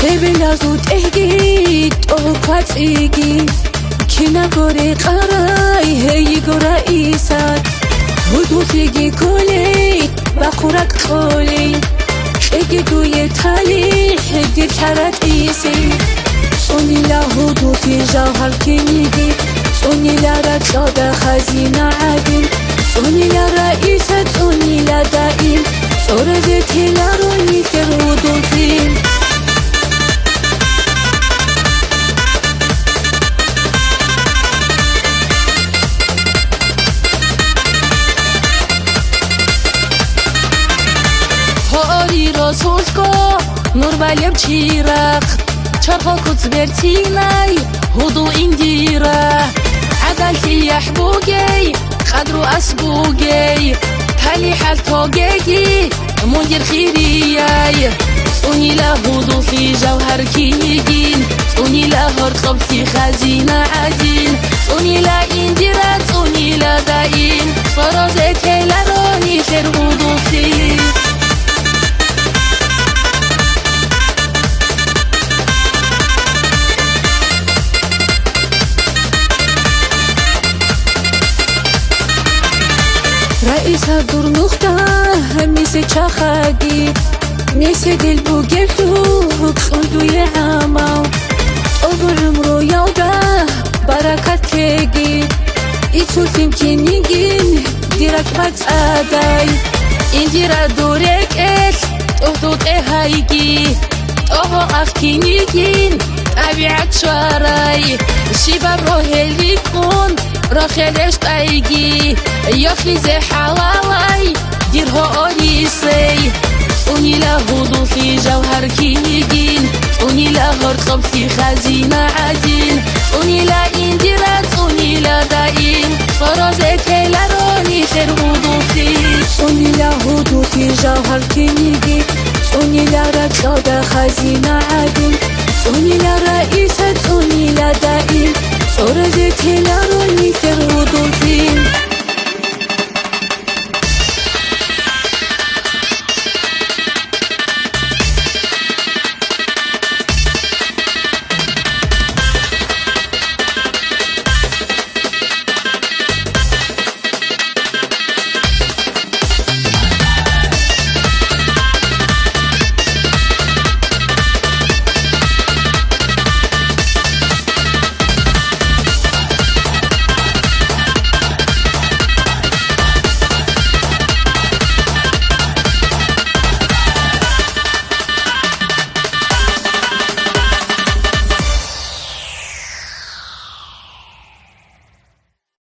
شبلا زود اهگی تو کاتیگی کنا گوری قرای هی گورای سات هدوفیگی کلی بقورک خالی شگی دوی تالی هدی کرد ایسی سونی لا هدوفی جوهر کنیگی سونی لا رجاد خزینه عدیم سونی لا رئیسة سونی لا دائم سورزتی لا رونی تر هدوفی Солнышко, нур валем чирах, чарха куцвертинай, худу индира, адалти яхбугей, хадру асбугей, тали халтогеги, мундир хирияй, سوني لا هدو في جوهر كيجين سوني لا هرقب في خزينة عدين سوني لا انديرا سوني لا داين فرازت لا روني خير هدو فيه رئيسة دور نخطة ميسي تشاخاقي ميسي دل بوغيرتو كخندو يعاماو أقول عمرو يودا بركات كيجي إتو تمكينيجين ديرك باتس آداي إنديرا دورك إل تهدود إهايجي تهو أخكينيجين أبيعت شواراي الشباب روهي يكون راخلش تايجي يخلي زي حواواي ديرها أوليسي سوني لا هدو في جوهر كيجين سوني لا هرقب في خزينة عدين سوني لا انديرا سوني لا داين فرازت لا روني خير هدو في سوني لا هدو في جوهر كيجين سوني لا رجاد خزينة عدين سوني لا رئيسة سوني